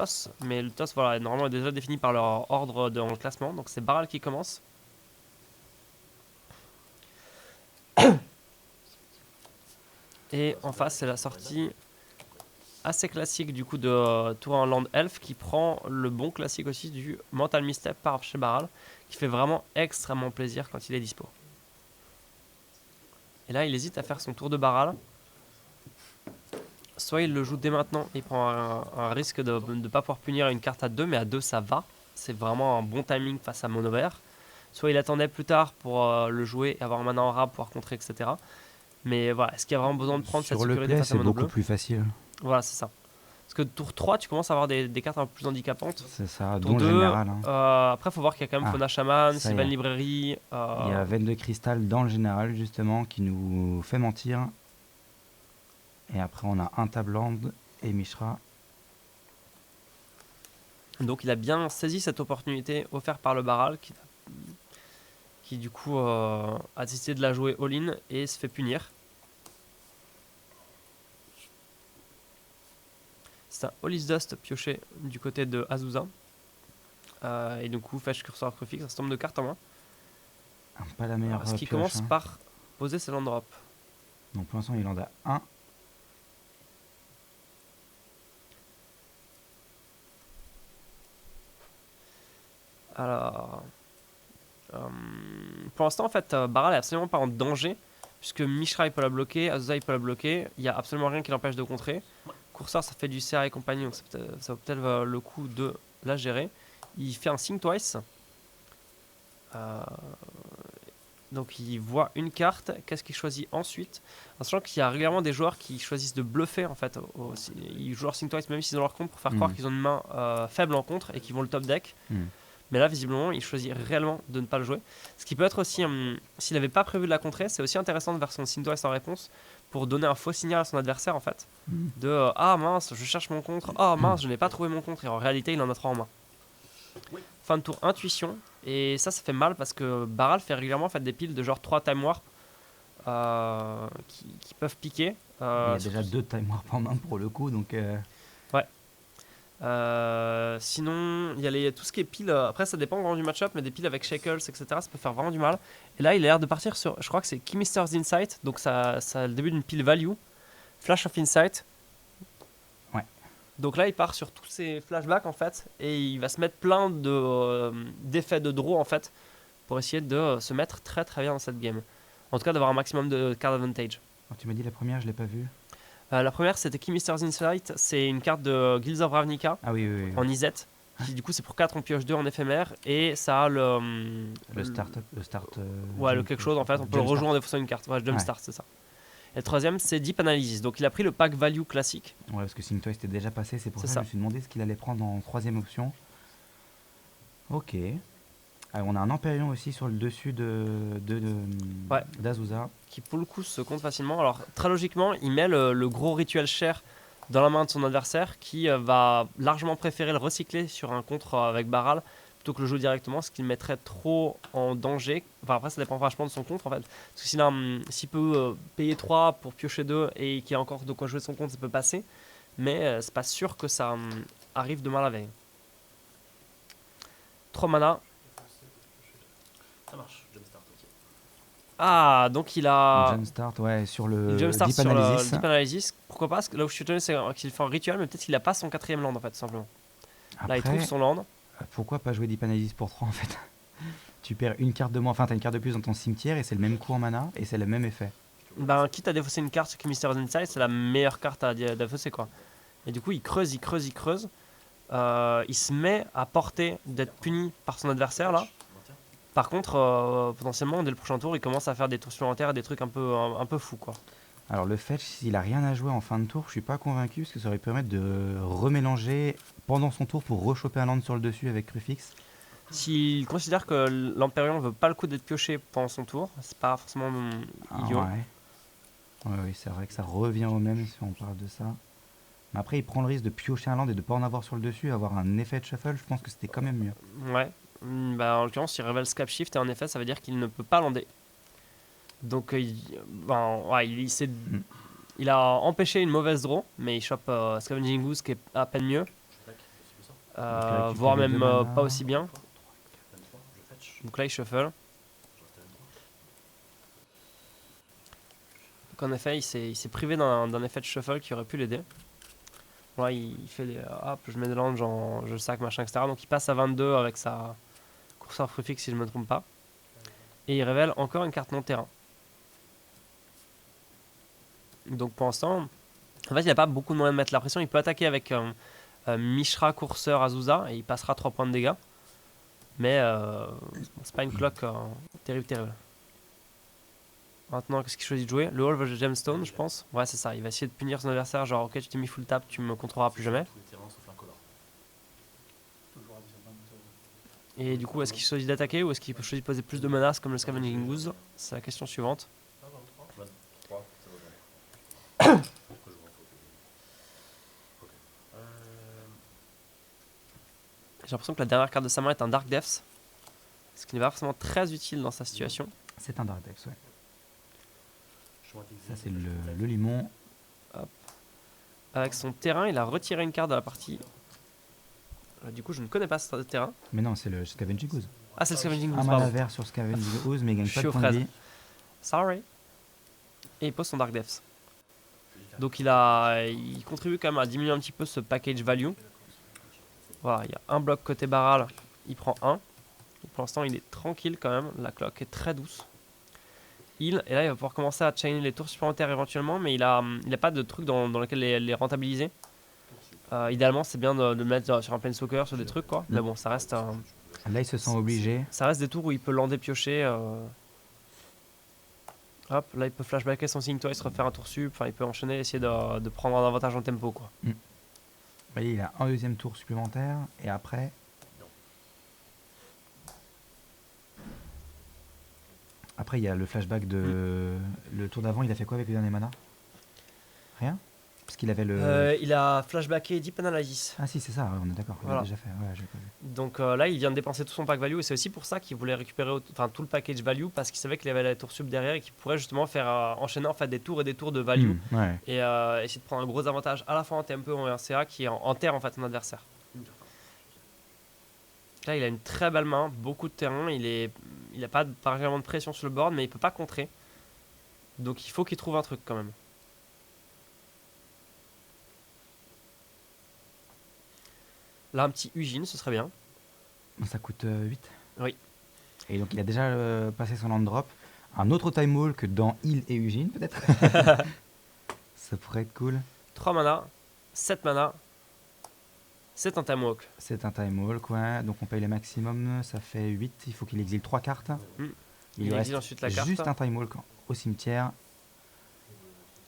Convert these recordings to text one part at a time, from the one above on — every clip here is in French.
toss, mais le toss voilà, normalement est déjà défini par leur ordre dans le classement. Donc c'est Baral qui commence. Et en face, c'est la sortie assez classique du coup de Tour en Land Elf qui prend le bon classique aussi du Mental Misstep par chez Baral, qui fait vraiment extrêmement plaisir quand il est dispo. Et là, il hésite à faire son tour de Baral. Soit il le joue dès maintenant et il prend un risque de ne pas pouvoir punir une carte à 2, mais à 2 ça va. C'est vraiment un bon timing face à mono vert. Soit il attendait plus tard pour le jouer et avoir un mana en rab, pouvoir contrer, etc. Mais voilà, est-ce qu'il y a vraiment besoin de prendre cette Sur le sécurité play, face à c'est mono beaucoup bleu? plus facile. Voilà, c'est ça. Parce que tour 3, tu commences à avoir des cartes un peu plus handicapantes. C'est ça, Tour dont 2, général. Hein. après, il faut voir qu'il y a quand même Ah, Fauna Shaman, ça y Sylvan est. Librairie. Il y a Veine de Cristal dans le général, justement, qui nous fait mentir. Et après, on a un Tabland et Mishra. Donc il a bien saisi cette opportunité offerte par le Baral qui du coup a décidé de la jouer all-in et se fait punir. C'est un Hollis Dust pioché du côté de Azusa. Et du coup, fetch cursor Crucifix, un certain nombre de cartes en main. Pas la meilleure Ce qui pioche. commence Hein. par poser ses land drop. Donc pour l'instant, il en a un. Alors, pour l'instant, en fait, Baral est absolument pas en danger, puisque Mishra il peut la bloquer, Azusa il peut la bloquer, il n'y a absolument rien qui l'empêche de contrer. Courseur, ça fait du CR et compagnie, donc ça vaut peut-être le coup de la gérer. Il fait un Think Twice. Donc il voit une carte, qu'est-ce qu'il choisit ensuite? En sachant qu'il y a régulièrement des joueurs qui choisissent de bluffer en fait. Ils jouent leur Think Twice même s'ils ont leur compte pour faire croire qu'ils ont une main faible en contre et qu'ils vont le top deck. Mais là, visiblement, il choisit réellement de ne pas le jouer. Ce qui peut être aussi, s'il n'avait pas prévu de la contrer, c'est aussi intéressant de faire son Think Twice en réponse pour donner un faux signal à son adversaire en fait. De ah mince, je cherche mon contre, ah mince, je n'ai pas trouvé mon contre, et en réalité, il en a 3 en main. Fin de tour, intuition, et ça fait mal parce que Baral fait régulièrement en fait, des piles de genre 3 time warp qui peuvent piquer. Il y a déjà 2 time warp en main pour le coup, donc. Ouais. Sinon, il y a tout ce qui est pile. Après, ça dépend vraiment du match-up, mais des piles avec Shackles, etc., ça peut faire vraiment du mal. Et là, il a l'air de partir sur. Je crois que c'est Keymister's Insight, donc ça a le début d'une pile value. Flash of Insight. Ouais. Donc là, il part sur tous ces flashbacks en fait, et il va se mettre plein d'effets de draw en fait, pour essayer de se mettre très très bien dans cette game. En tout cas, d'avoir un maximum de card advantage. Oh, tu m'as dit la première, je l'ai pas vue. La première, c'était Keymister's Insight, c'est une carte de Guilds of Ravnica oui. en IZ. Qui, du coup, c'est pour 4, on pioche 2 en éphémère, et ça a le start. Ouais, le quelque chose en fait, on peut le rejoindre en défaussant une carte. Ouais, jump Ouais. start, c'est ça. Et le troisième, c'est Deep Analysis. Donc il a pris le pack value classique. Ouais, parce que Think Twice était déjà passé, c'est pour ça que ça. je me suis demandé ce qu'il allait prendre en troisième option. Ok. On a un Empyrean aussi sur le dessus d'Azusa. Qui pour le coup se compte facilement. Alors très logiquement, il met le gros rituel cher dans la main de son adversaire qui va largement préférer le recycler sur un contre avec Baral plutôt que le jouer directement, ce qui le mettrait trop en danger. Enfin après ça dépend vachement de son contre en fait. Parce que s'il peut payer 3 pour piocher 2 et qu'il y a encore de quoi jouer son contre, ça peut passer. Mais c'est pas sûr que ça arrive demain la veille. 3 mana. Ça marche, Jumpstart, ok. Ah, donc il a. Jumpstart, ouais, sur le Jumpstart Deep sur Analysis. le Deep Analysis. Pourquoi pas? Parce que là où je suis étonné, c'est qu'il fait un rituel, mais peut-être qu'il a pas son 4ème land en fait, tout simplement. Après, Là, il trouve son land. Pourquoi pas jouer Deep Analysis pour 3 en fait? Tu perds une carte de moins, enfin t'as une carte de plus dans ton cimetière et c'est le même coût en mana et c'est le même effet. Ben, quitte à défausser une carte sur Mysterious Insight, c'est la meilleure carte à défausser quoi. Et du coup, il creuse. Il se met à portée d'être puni par son adversaire là. Par contre, potentiellement, dès le prochain tour, il commence à faire des tours supplémentaires et des trucs un peu fous quoi. Alors le fetch, s'il a rien à jouer en fin de tour, je suis pas convaincu parce que ça aurait pu permettre de remélanger pendant son tour pour rechoper un land sur le dessus avec Crucifix. S'il considère que l'Empyrean veut pas le coup d'être pioché pendant son tour, c'est pas forcément idiot. Oui, c'est vrai que ça revient au même si on parle de ça. Mais après, il prend le risque de piocher un land et de pas en avoir sur le dessus, avoir un effet de shuffle. Je pense que c'était quand même mieux. Ouais. Bah, en l'occurrence, il révèle Scap Shift et en effet, ça veut dire qu'il ne peut pas lander. Donc, il a empêché une mauvaise draw, mais il chope Scavenging Ooze qui est à peine mieux. récupérer voire deux même manas. pas aussi bien. 23, je fetch. Donc là, il shuffle. Je reste à 23. Donc en effet, il s'est privé d'un effet de shuffle qui aurait pu l'aider. Bon, là, il fait des hop, je mets des langes, je sac, machin, etc. Donc il passe à 22 avec sa courseur fruit fixe, si je ne me trompe pas. Et il révèle encore une carte non-terrain. Donc pour l'instant, en fait, il n'a pas beaucoup de moyens de mettre la pression. Il peut attaquer avec Mishra, Courseur, Azusa, et il passera 3 points de dégâts. Mais c'est pas une cloque terrible, terrible. Maintenant, qu'est-ce qu'il choisit de jouer? Le Hall of Gemstone, je pense. Ouais, c'est ça. Il va essayer de punir son adversaire. Genre, ok, tu t'es mis full tap, tu me contrôleras plus jamais. Tous les terrains sauf l'incolore. Toujours à 17, 22. Et du coup, est-ce qu'il choisit d'attaquer ou est-ce qu'il choisit de poser plus de menaces comme le Scavenging Ooze? C'est la question suivante. Ah, 23 23, ça va bien. Pourquoi je vois en photo? Ok. J'ai l'impression que la dernière carte de sa main est un Dark Depths. Ce qui n'est pas forcément très utile dans sa situation. C'est un Dark Depths, ouais. Je vois Ça, c'est le limon. Avec son terrain, il a retiré une carte de la partie. Du coup, je ne connais pas ce terrain. Mais non, c'est le Scavenging Ooze. Ah, c'est le Scavenging Un Ooze, mana pardon. vert sur Scavenging Ooze, mais il gagne Je pas suis de aux points de fraises. vie. Sorry. Et il pose son Dark Depths. Donc il contribue quand même à diminuer un petit peu ce package value. Voilà, il y a un bloc côté barral, il prend 1. Donc pour l'instant, il est tranquille quand même. La cloque est très douce. Et là, il va pouvoir commencer à chainer les tours supplémentaires éventuellement, mais il a pas de truc dans lequel les rentabiliser. Idéalement, c'est bien de le mettre sur un planeswalker, sur des trucs quoi. Mais bon, ça reste, Là, il se sent obligé. ça reste des tours où il peut lander piocher. Hop, là, il peut flashbacker son Sign Twice, refaire un tour sup. Enfin, il peut enchaîner, essayer de prendre un avantage en tempo quoi. Bah, il a un deuxième tour supplémentaire. Et après. Après, il y a le flashback de. Le tour d'avant, il a fait quoi avec le dernier mana? Rien? Parce qu'il avait le. Il a flashbacké Deep Analysis. Ah, si, c'est ça, ouais, on est d'accord. Il Voilà. l'a déjà fait. Ouais, j'ai pas vu. Donc là, il vient de dépenser tout son pack value et c'est aussi pour ça qu'il voulait récupérer tout le package value parce qu'il savait qu'il avait la tour sub derrière et qu'il pourrait justement faire enchaîner en fait des tours et des tours de value Ouais. et essayer de prendre un gros avantage à la fois en tempo et en CA qui enterre en fait son adversaire. Là, il a une très belle main, beaucoup de terrain, il a pas particulièrement de pression sur le board mais il peut pas contrer. Donc il faut qu'il trouve un truc quand même. Là, un petit Ugin, ce serait bien. Ça coûte 8. Oui. Et donc, il a déjà passé son land drop. Un autre time wall que dans Hill et Eugene, peut-être. Ça pourrait être cool. 3 mana, 7 mana, c'est un time walk. C'est un time walk, ouais. Donc, on paye les maximums. Ça fait 8. Il faut qu'il exile 3 cartes. Il lui exile reste ensuite la carte. juste un time walk au cimetière.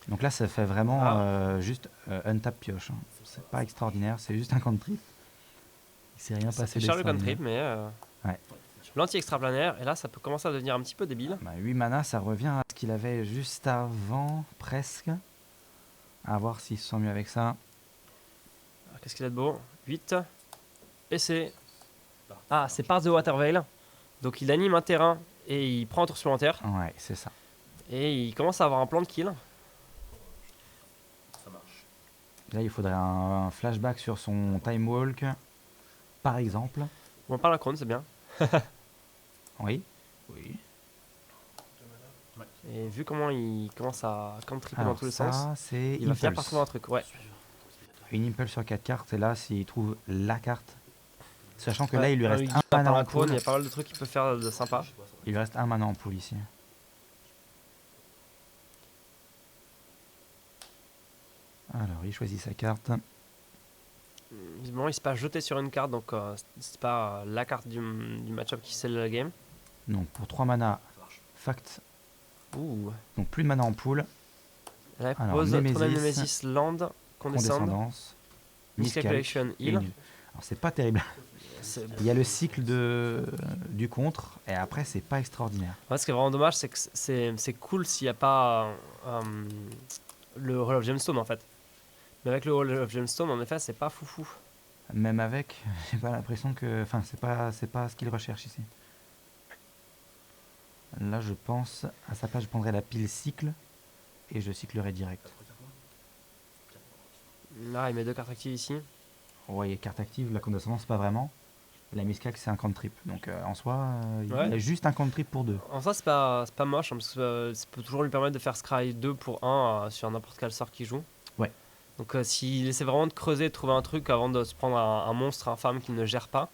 Donc là, ça fait vraiment juste untap pioche. Hein. C'est pas extraordinaire, c'est juste un cantrip. Il s'est rien Ça passé fait cher le d'extraordinaire. cantrip, mais Ouais. l'anti-extraplanaire, et là ça peut commencer à devenir un petit peu débile. Bah, 8 mana, ça revient à ce qu'il avait juste avant, presque. À voir s'il se sent mieux avec ça. Alors, qu'est-ce qu'il a de beau? 8. Et c'est. Ah, c'est par The Waterveil. Donc il anime un terrain et il prend un tour supplémentaire. Ouais, c'est ça. Et il commence à avoir un plan de kill. Ça marche. Là, il faudrait un flashback sur son time walk, par exemple. On parle à Krone, c'est bien. Oui. Oui. Et vu comment il commence à cantriper dans Alors tous les sens, ça, c'est il va faire Impulse. parfois un truc. Ouais. Une Impulse sur 4 cartes, et là, s'il trouve la carte, sachant que là, Ouais, il lui reste Luigi un par mana la en Krone, pool. il y a pas mal de trucs qu'il peut faire de sympa. Il lui reste un mana en pool ici. Alors, il choisit sa carte. Visiblement, il s'est pas jeté sur une carte, donc c'est pas la carte du match-up qui scelle la game. Donc, pour 3 mana, Ça marche. fact. Ouh. Donc, plus de mana en pool. Là, il Alors, propose Nemesis, Trône Nemesis, Land, Condescend, Condescendance. Miscalculation, et Heal. Alors, c'est pas terrible. C'est- Il y a le cycle du contre, et après, c'est pas extraordinaire. Ouais, ce qui est vraiment dommage, c'est que c'est cool s'il n'y a pas le Hall of Gemstone en fait. Mais avec le Hall of Gemstone, en effet, c'est pas foufou. Même avec, j'ai pas l'impression que. Enfin, c'est pas ce qu'il recherche ici. Là, je pense, à sa place, je prendrais la pile cycle et je cyclerai direct. Là, il met 2 cartes actives ici. Ouais, carte active, la condescendance, pas vraiment. La miscalque, c'est un cantrip. Donc en soi, il Ouais. a juste un cantrip pour 2. En ça, c'est pas moche, hein, parce que ça peut toujours lui permettre de faire Scry 2 pour 1 sur n'importe quel sort qu'il joue. Ouais. Donc s'il essaie vraiment de creuser, de trouver un truc avant de se prendre un monstre infâme qu'il ne gère pas,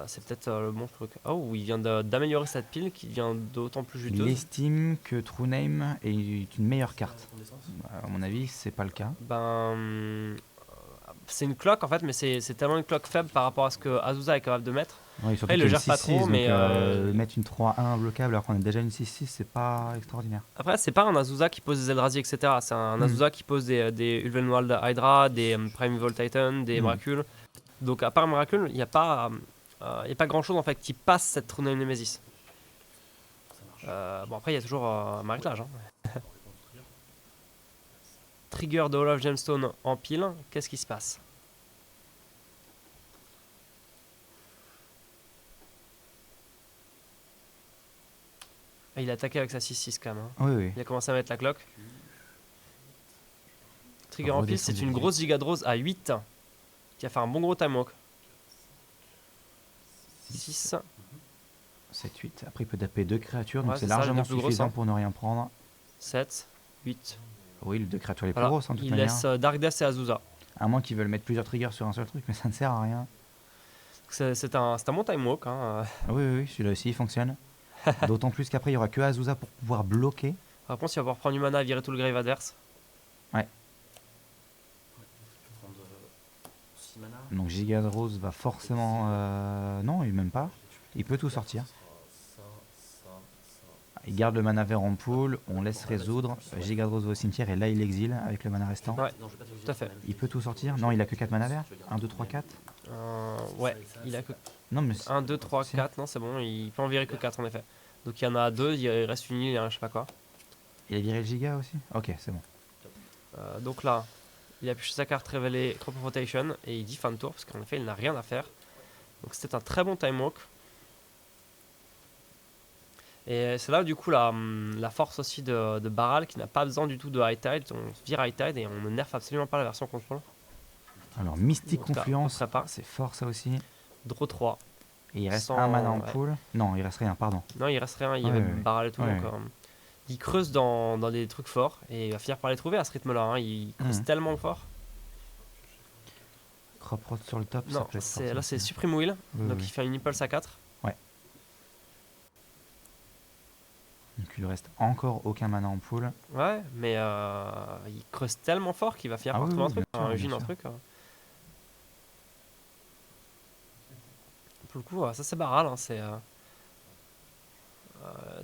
c'est peut-être le bon truc. Oh, il vient d'améliorer cette pile qui devient d'autant plus Il juteuse. estime que True Name est une meilleure carte. À mon avis, c'est pas le cas. C'est une cloque en fait, mais c'est tellement une cloque faible par rapport à ce que Azusa est capable de mettre. Ouais, surtout Après, il qu'il le y a gère une pas 6-6, trop, mais donc mettre une 3-1 bloquable alors qu'on a déjà une 6-6, c'est pas extraordinaire. après, c'est pas un Azusa qui pose des Eldrazi, etc. C'est un Azusa qui pose des Ulvenwald Hydra, des Primeval Titan, des Miracules. Donc, à part Miracle, il n'y a pas grand chose en fait qui passe cette True Name Nemesis. Bon, après, il y a toujours Maréclage. Hein. Trigger de Hall of Gemstone en pile, qu'est-ce qui se passe? Ah, il a attaqué avec sa 6-6 quand même. Hein. Oui, oui. Il a commencé à mettre la cloque. Trigger en pile, Redescendre c'est une du grosse Gigadrose à 8 qui a fait un bon gros time walk. 6. 7, 8. Après, il peut taper 2 créatures, donc Ouais, c'est c'est ça, largement le plus gros, suffisant ça. pour ne rien prendre. 7, 8. Oui, les 2 créatures les plus Voilà. grosses, en toute Il manière. laisse Dark Death et Azusa. À moins qu'ils veulent mettre plusieurs triggers sur un seul truc, mais ça ne sert à rien. C'est un bon time walk. Hein. Oui, oui, oui, celui-là aussi, il fonctionne. D'autant plus qu'après, il n'y aura que Azusa pour pouvoir bloquer. Par contre, il va pouvoir prendre du mana et virer tout le grave adverse. Donc Gigadrose va forcément... Non, il même pas. Il peut tout sortir. Il garde le mana vert en pool, on laisse résoudre. Gigadrose va au cimetière et là, il exile avec le mana restant. Ouais, tout à fait. Il peut tout sortir. Non, il a que 4 mana verts. 1, 2, 3, 4. Ouais, il a que Non, mais 1, 2, 3, Si. 4. Non, c'est bon, il peut en virer que 4 en effet. Donc il y en a 2, il reste une île et un je sais pas quoi. il a viré le giga aussi. Ok, c'est bon. Donc là, il a pioché sa carte révélée Crop of Rotation et il dit fin de tour parce qu'en effet, il n'a rien à faire. Donc c'était un très bon time walk. Et c'est là du coup la force aussi de Baral qui n'a pas besoin du tout de High Tide. On vire High Tide et on ne nerf absolument pas la version contrôle. Alors, Mystique En tout cas, Confluence, on serait pas. c'est fort ça aussi. Draw 3. Et il reste Sans- un mana en ouais. pool. Non, il reste rien, pardon. Non, il reste rien, il y Ouais, avait ouais, ouais. Baral et tout. Ouais, Donc, ouais. il creuse dans des trucs forts et il va finir par les trouver à ce rythme-là. Hein. Il creuse tellement fort. Crop rot sur le top, ça Non, peut être fort, là ça c'est aussi. Supreme Will. Oui, Donc oui. il fait une impulse à 4. Donc il lui reste encore aucun mana en pool. Ouais, mais il creuse tellement fort qu'il va finir Ah par oui, trouver un oui, truc, bien sûr, un bien gine, un sûr. truc. Pour le coup, ça c'est Baral. Hein,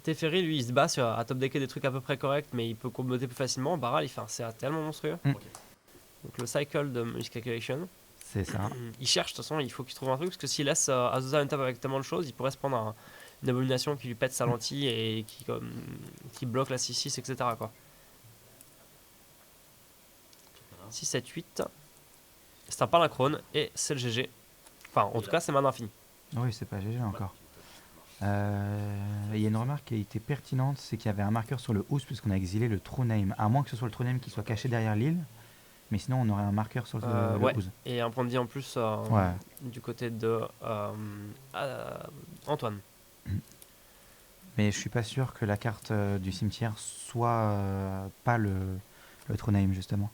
Teferi, lui, il se bat à top decker des trucs à peu près corrects, mais il peut comboter plus facilement. Baral, il fait un CA tellement monstrueux. Donc le cycle de Miscalculation. C'est ça. Il cherche, de toute façon, il faut qu'il trouve un truc, parce que s'il laisse Azusa on top avec tellement de choses, il pourrait se prendre une abomination qui lui pète sa lentille et qui bloque la 6-6, etc. Quoi. 6, 7, 8. C'est un palacrone et c'est le GG. Enfin, en tout cas, c'est mana infini. Oui, c'est pas GG encore. Il y a une remarque qui a été pertinente, c'est qu'il y avait un marqueur sur le house puisqu'on a exilé le true name. À moins que ce soit le true name qui soit caché derrière l'île. Mais sinon, on aurait un marqueur sur le Ouais. house. Et un point de vie en plus Ouais. du côté de Antoine. Mais je suis pas sûr que la carte du cimetière soit pas le true name, justement.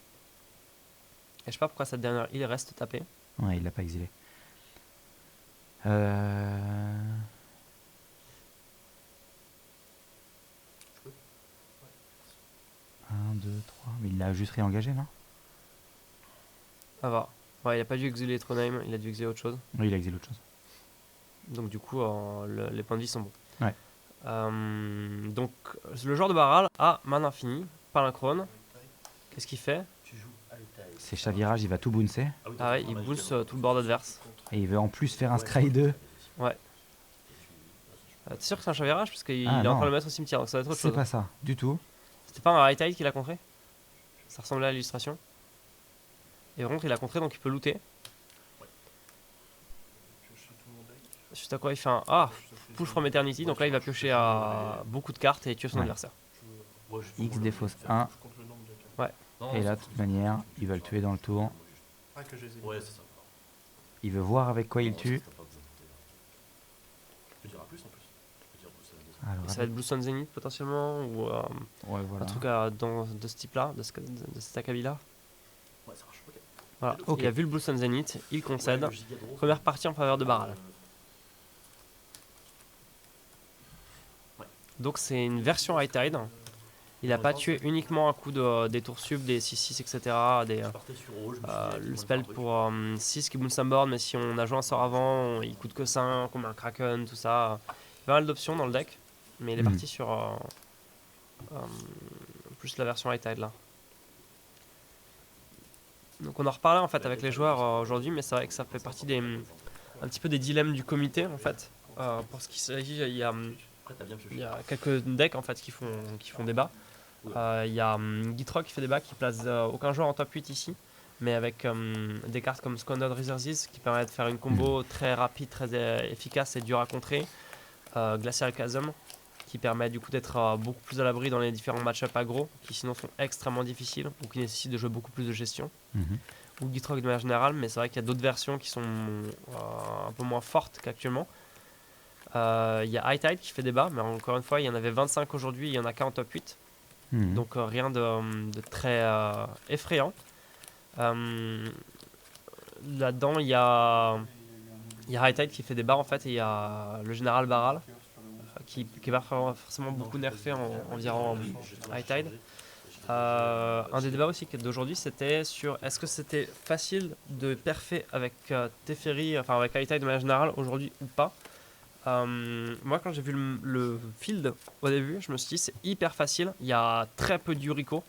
Et je sais pas pourquoi cette dernière île reste tapée. Ouais, il l'a pas exilé. 1, 2, 3. Mais il l'a juste réengagé, non? Ça va. Ouais, il a pas dû exiler True Name, il a dû exiler autre chose. Oui, il a exilé autre chose. Donc du coup, les points de vie sont bons. Ouais. Donc le joueur de Baral a mana infini, Palacrone. Qu'est-ce qu'il fait? C'est chavirage, il va tout bouncer. Ah ouais, il booste tout le board adverse. Et il veut en plus faire un scry 2. T'es sûr que c'est un chavirage? Parce qu'il Ah, est en train non. de le mettre au cimetière, donc ça va être autre C'est chose. pas ça, du tout. C'était pas un high tide qu'il a contré? Ça ressemblait à l'illustration. Et par contre, il a contré, donc il peut looter. Suite à quoi il fait un push from eternity, donc là il va piocher à beaucoup de cartes et tuer son Ouais. adversaire. X défausse 1. Et là, de toute manière, il va le tuer dans le tour. Ah, que je les ai. Ouais, c'est ça. Il veut voir avec quoi il Non, tue. t'as pas besoin de- Tu diras plus en plus. Tu peux dire plus, Alors, Ça va être Blue Sun Zenith potentiellement ou ouais, voilà. un truc de ce type-là, de cet acabit-là. Ouais, ça marche. Ok. Voilà. Ok. Il a vu le Blue Sun Zenith, il concède. Ouais, le giga draw, Première partie en faveur de Baral. Donc c'est une version high tide. Il n'a pas tué uniquement à coup des tours sub, des 6-6, etc. Des, je partais sur rouge, je me suis dit, le tout spell monde fait un truc. pour 6 qui bounce un board, mais si on a joué un sort avant, il coûte que 5, comme un Kraken, tout ça. Il y a pas mal d'options dans le deck, mais il est parti sur plus la version high tide là. Donc on en reparlait en fait avec les joueurs aujourd'hui, mais c'est vrai que ça fait partie un petit peu des dilemmes du comité en fait. Pour ce qui s'agit, il y a Après, t'as bien pioché. Il y a quelques decks en fait qui font débat. Il y a Gitrock qui fait débat, qui place aucun joueur en top 8 ici, mais avec des cartes comme Squandered Resources qui permettent de faire une combo très rapide, très efficace et dure à contrer. Glacial Chasm qui permet du coup d'être beaucoup plus à l'abri dans les différents match-up aggro qui sinon sont extrêmement difficiles ou qui nécessitent de jouer beaucoup plus de gestion. Ou Gitrock de manière générale, mais c'est vrai qu'il y a d'autres versions qui sont un peu moins fortes qu'actuellement. Il y a High Tide qui fait débat, mais encore une fois, il y en avait 25 aujourd'hui, il y en a qu'un en top 8. Donc rien de très effrayant. Là-dedans, il y a High Tide qui fait débat en fait, et il y a le général Baral qui est pas forcément beaucoup nerfé en virant High Tide. Un des débats aussi d'aujourd'hui, c'était sur est-ce que c'était facile de perfer avec Teferi, enfin avec High Tide de manière générale aujourd'hui ou pas. Moi, quand j'ai vu le field au début, je me suis dit c'est hyper facile. Il y a très peu de Yuriko.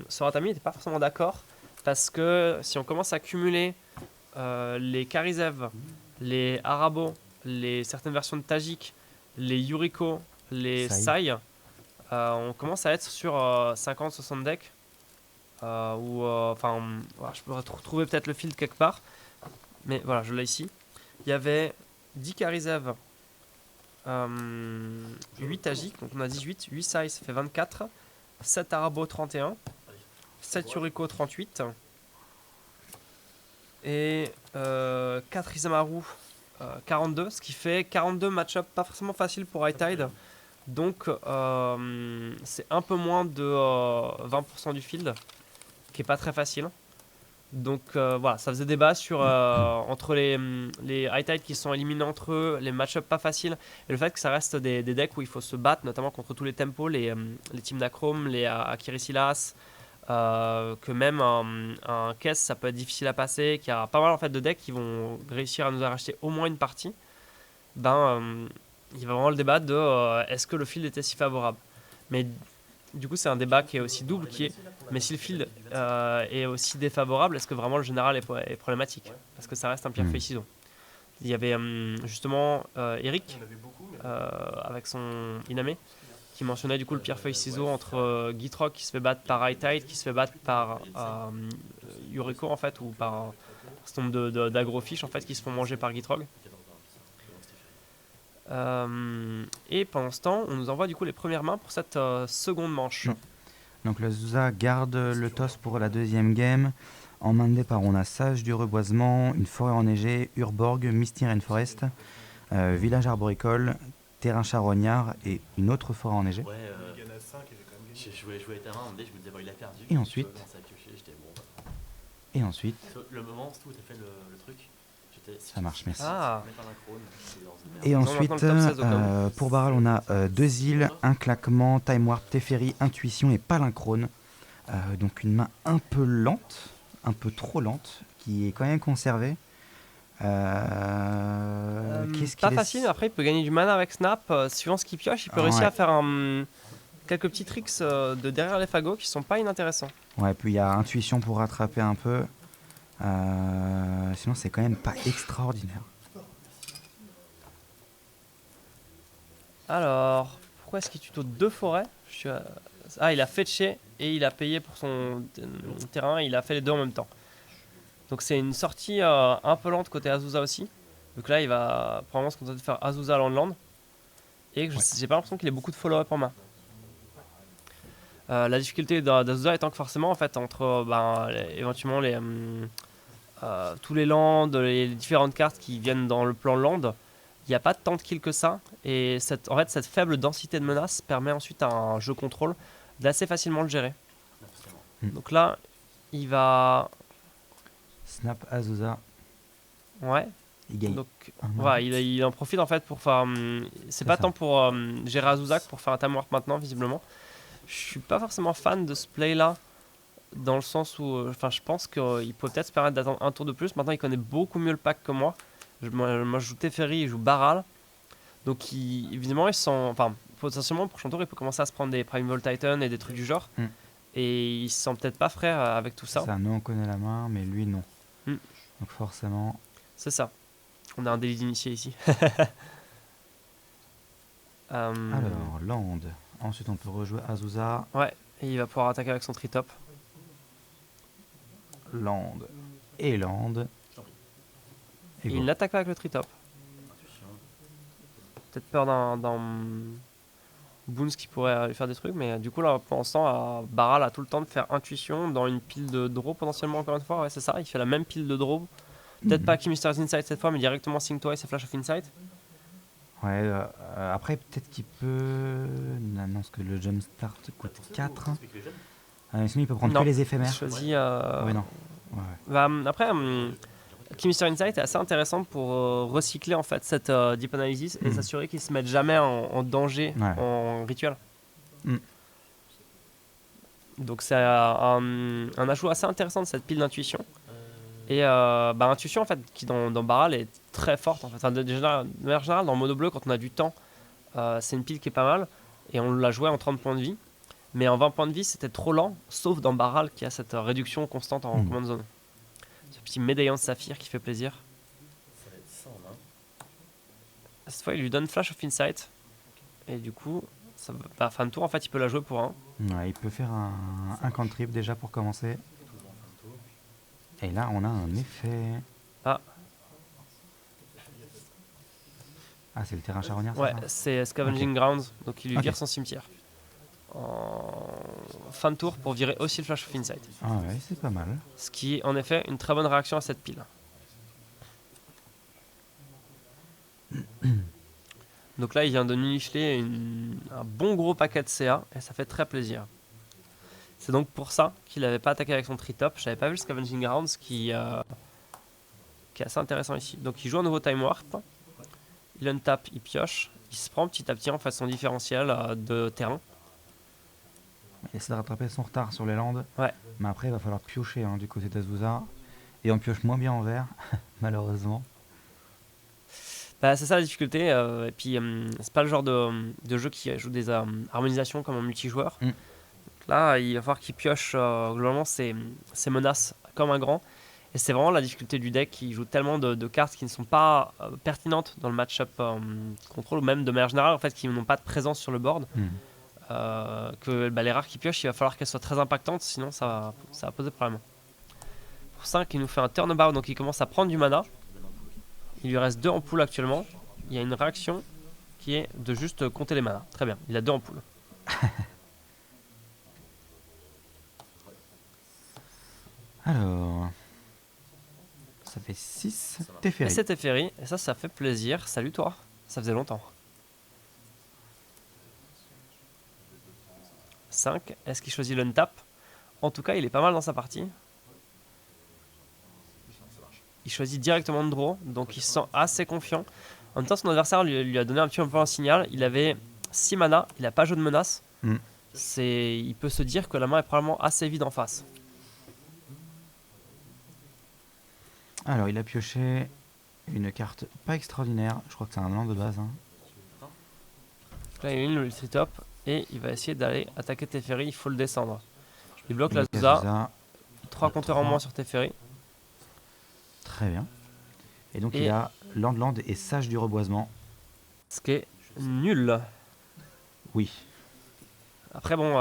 Soratami n'était pas forcément d'accord parce que si on commence à cumuler les Karizev, les Arabo, certaines versions de Tajik, les Yuriko, les Sai, on commence à être sur 50-60 decks. Voilà, je pourrais trouver peut-être le field quelque part. Mais voilà, je l'ai ici. Il y avait 10 Karizev, 8 Tajik, donc on a 18, 8 Sai, ça fait 24, 7 Arabo, 31, 7 Yuriko, 38, et 4 Isamaru, 42, ce qui fait 42 match-up pas forcément facile pour High Tide. Donc c'est un peu moins de 20% du field, qui est pas très facile. Donc voilà, ça faisait débat sur entre les high tide qui sont éliminés entre eux, les match-up pas faciles, et le fait que ça reste des decks où il faut se battre, notamment contre tous les tempos, les teams d'Achrome, les Akiri Silas, que même un caisse ça peut être difficile à passer, qu'il y a pas mal en fait de decks qui vont réussir à nous arracher au moins une partie. Il y a vraiment le débat de est-ce que le field était si favorable. Mais du coup, c'est un débat qui est aussi double, mais si le field est aussi défavorable, est-ce que vraiment le général est problématique? Parce que ça reste un pierre-feuille ciseau. Il y avait justement Eric avec son Iname qui mentionnait du coup le pierre-feuille ciseau entre Gitrock qui se fait battre par High Tide, qui se fait battre par Yuriko en fait, ou par un certain nombre d'agrofiches en fait qui se font manger par Gitrock. Et pendant ce temps, on nous envoie du coup les premières mains pour cette seconde manche. Donc le Azusa garde le toss pour la deuxième game. En main de départ, on a Sage du Reboisement, une forêt enneigée, Urborg, Misty Rainforest, village arboricole, terrain charognard et une autre forêt enneigée. Ouais, j'ai joué avec ta main, je me disais, bon, il a perdu. Et ensuite, le moment où tu as fait le truc, ça marche, merci. Ah. Et ensuite, pour Baral, on a 2 îles, un claquement, Time Warp, Teferi, Intuition et Palinchron. Donc une main un peu lente, un peu trop lente, qui est quand même conservée. Pas facile, après il peut gagner du mana avec Snap. Suivant ce qu'il pioche, il peut réussir à faire quelques petits tricks de derrière les fagots qui sont pas inintéressants. Ouais, puis il y a Intuition pour rattraper un peu. Sinon, c'est quand même pas extraordinaire. Alors, pourquoi est-ce qu'il tuto 2 forêts? Ah, il a fetché et il a payé pour son terrain, il a fait les deux en même temps. Donc c'est une sortie un peu lente côté Azusa aussi. Donc là, il va probablement se contenter de faire Azusa Land. Et j'ai pas l'impression qu'il ait beaucoup de follow-up en main. La difficulté d'Azusa étant que forcément, en fait, entre éventuellement tous les lands, les différentes cartes qui viennent dans le plan land, il n'y a pas tant de kills que ça. Et en fait, cette faible densité de menaces permet ensuite à un jeu contrôle d'assez facilement le gérer. Forcément. Donc là, il va... Snap Azusa, Ouais. il gagne. Donc un voilà, arbitre. il en profite en fait pour faire... c'est pas ça. tant pour gérer Azusa que pour faire un time warp maintenant, visiblement. Je suis pas forcément fan de ce play là, dans le sens où je pense qu'il peut peut-être se permettre d'attendre un tour de plus. Maintenant, il connaît beaucoup mieux le pack que moi. Moi, je joue Teferi, il joue Baral. Donc évidemment, potentiellement, le prochain tour, il peut commencer à se prendre des Primeval Titan et des trucs du genre. Mm. Et il se sent peut-être pas frais avec tout ça. Nous on connaît la main, mais lui non. Mm. Donc forcément, C'est ça. On a un délit d'initié ici. alors land. Ensuite on peut rejouer Azusa, Ouais, et il va pouvoir attaquer avec son tritop. land et land. Et Il go. n'attaque pas avec le tritop. Intuition. Peut-être peur d'un Boons qui pourrait lui faire des trucs, mais du coup là pour l'instant Baral a tout le temps de faire intuition dans une pile de draw potentiellement encore une fois. Ouais, c'est ça, il fait la même pile de draw. Peut-être pas Key Mysteries Insight cette fois, mais directement Think Twice et Flash of Insight. Ouais, après peut-être qu'il peut... Non, parce que le jumpstart coûte 4. Explique les jeunes. Sinon il peut prendre Non. que les Il éphémères. choisit. Ouais, non. Ouais, ouais. Après, Key Mystery Insight est assez intéressant pour recycler en fait cette Deep Analysis et s'assurer qu'ils se mettent jamais en danger Ouais. en rituel. Mm. Donc c'est un ajout assez intéressant de cette pile d'intuition. Et intuition en fait qui dans Baral est très forte en fait. Enfin, de manière générale dans Mono Bleu quand on a du temps c'est une pile qui est pas mal et on l'a joué en 30 points de vie. Mais en 20 points de vie c'était trop lent, sauf dans Baral qui a cette réduction constante en command zone. Ce petit médaillon de saphir qui fait plaisir. Ça va être ça en main. Cette fois il lui donne Flash of Insight. Et du coup, fin de tour en fait il peut la jouer pour un. Ouais, il peut faire un cantrip déjà pour commencer. Toujours en fin de tour. Et là on a un effet. Ah. Ah, c'est le terrain charognard, Ouais, ça c'est Scavenging Grounds, donc il lui vire Ok. son cimetière. En fin de tour pour virer aussi le Flash of Insight. Ah ouais, c'est pas mal. Ce qui est en effet une très bonne réaction à cette pile. Donc là il vient de nicheler un bon gros paquet de CA et ça fait très plaisir. C'est donc pour ça qu'il n'avait pas attaqué avec son tritop. J'avais pas vu le Scavenging Grounds qui est assez intéressant ici. Donc il joue un nouveau Time Warp. Il untape, il pioche. Il se prend petit à petit en fait son différentiel de terrain. Il essaie de rattraper son retard sur les landes. Ouais. Mais après, il va falloir piocher du côté d'Azusa. Et on pioche moins bien en vert, malheureusement. C'est ça la difficulté. Et puis c'est pas le genre de jeu qui joue des harmonisations comme en multijoueur. Mm. Là, il va falloir qu'il pioche globalement ses menaces comme un grand. Et c'est vraiment la difficulté du deck qui joue tellement de cartes qui ne sont pas pertinentes dans le match-up contrôle ou même de manière générale en fait qui n'ont pas de présence sur le board. Que les rares qui piochent, il va falloir qu'elles soient très impactantes, sinon ça va poser problème. Pour 5, il nous fait un turnabout, donc il commence à prendre du mana. Il lui reste 2 en pool actuellement. Il y a une réaction qui est de juste compter les manas. Très bien, il a 2 en pool. Alors, ça fait 6 Et Teferi. c'est Teferi, et ça fait plaisir. Salut toi, ça faisait longtemps. 5, est-ce qu'il choisit l'untap? En tout cas, il est pas mal dans sa partie. Il choisit directement de draw, donc il se sent assez confiant. En même temps, son adversaire lui a donné un petit peu un signal. Il avait 6 mana, il n'a pas joué de menace. Il peut se dire que la main est probablement assez vide en face. Alors, il a pioché une carte pas extraordinaire. Je crois que c'est un land de base. Là, il élimine le tritop et il va essayer d'aller attaquer Teferi. Il faut le descendre. Il bloque la Donc, Zusa. Azusa, 3 compteurs en moins sur Teferi. très bien. Et donc, Et- il a land et sage du reboisement. Ce qui est nul. Oui. Après, bon,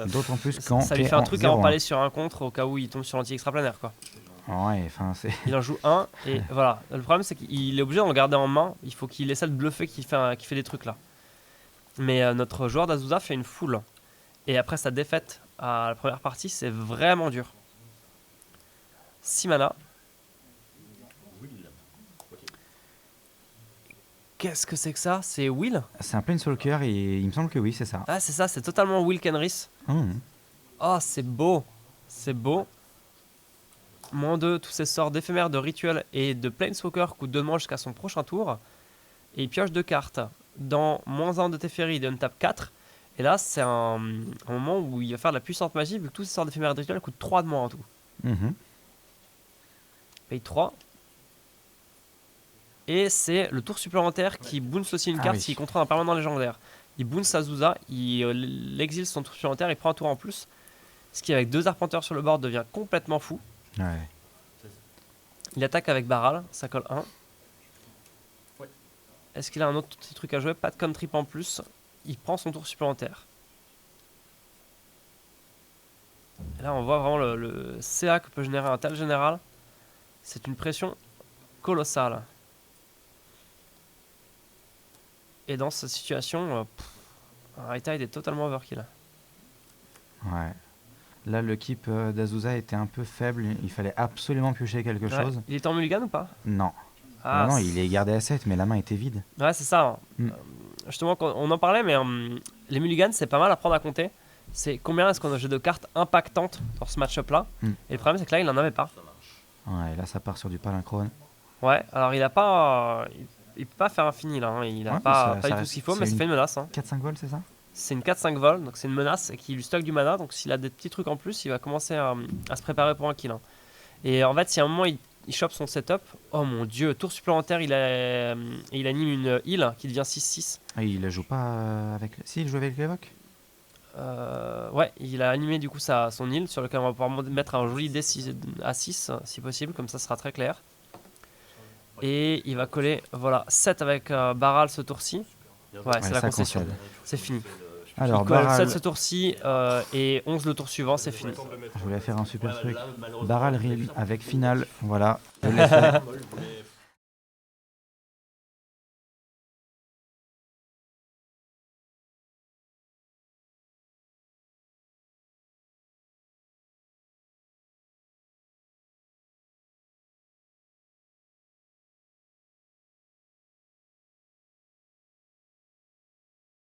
D'autant plus quand ça lui t'es fait un en truc à 0-1. empaler sur un contre au cas où il tombe sur l'anti-extraplanaire, quoi. Ouais, enfin, c'est... Il en joue un et voilà. Le problème, c'est qu'il est obligé d'en le garder en main. Il faut qu'il essaie de bluffer qui fait des trucs là. Mais notre joueur d'Azusa fait une foule. Et après sa défaite à la première partie, c'est vraiment dur. 6 mana. Will. Ok. Qu'est-ce que c'est que ça? C'est Will? C'est un Planeswalker et il me semble que oui, c'est ça. Ah, c'est ça, c'est totalement Will Kenris. Mhm. Oh, c'est beau. C'est beau. -2, tous ces sorts d'éphémères, de rituels et de Planeswalker coûtent 2 de moins jusqu'à son prochain tour. Et il pioche 2 cartes. Dans -1 de Teferi, il donne tape 4. Et là, c'est un moment où il va faire de la puissante magie, vu que tous ces sorts d'éphémères et de rituels coûtent 3 de moins en tout. Mhm. Paye 3. Et c'est le tour supplémentaire qui bounce aussi une Ah carte oui. s'il contrôle un permanent légendaire. Il bounce Azusa, il exile son tour supplémentaire, il prend un tour en plus. Ce qui, avec 2 arpenteurs sur le board, devient complètement fou. Ouais. Il attaque avec Baral, ça colle 1. Ouais. Est-ce qu'il a un autre petit truc à jouer? Pas de contrip en plus. Il prend son tour supplémentaire. Et là, on voit vraiment le CA que peut générer un tel général. C'est une pression colossale. Et dans cette situation, Raytide est totalement overkill. Ouais. Là, le keep d'Azusa était un peu faible. Il fallait absolument piocher quelque Ouais. chose. Il est en mulligan ou pas? Non. Ah, non, il est gardé à 7, mais la main était vide. Ouais, c'est ça. Mm. Justement, on en parlait, mais les mulligans, c'est pas mal à prendre à compter. C'est combien est-ce qu'on a de cartes impactantes dans ce match-up-là. Mm. Et le problème, c'est que là, il n'en avait pas. Ça marche. Ouais, là, ça part sur du palinchron. Ouais, alors il a pas. Il peut pas faire infini là. Hein. Il a Ouais, pas, mais pas du tout reste- ce qu'il faut, c'est mais ça une- fait une menace. Hein. 4-5 volts, c'est ça? C'est une 4-5 vol, donc c'est une menace qui lui stocke du mana. Donc s'il a des petits trucs en plus, il va commencer à se préparer pour un kill. Hein. Et en fait, si à un moment il chope son setup, oh mon dieu, tour supplémentaire, il anime une heal qui devient 6-6. Ah, il joue pas avec... Si, il joue avec l'évoque? Ouais, il a animé du coup son heal sur lequel on va pouvoir mettre un joli D6 à 6 si possible, comme ça sera très clair. Et il va coller, voilà, 7 avec Baral ce tour-ci. Ouais, c'est la ça concession. concède. C'est fini. Alors, Il colle Baral, 7 ce tour-ci et 11 le tour suivant, c'est fini. je voulais faire un super truc. Là, malheureusement, Baral on Reel peut faire avec un finale, peu voilà. Je l'ai fait. molle, mais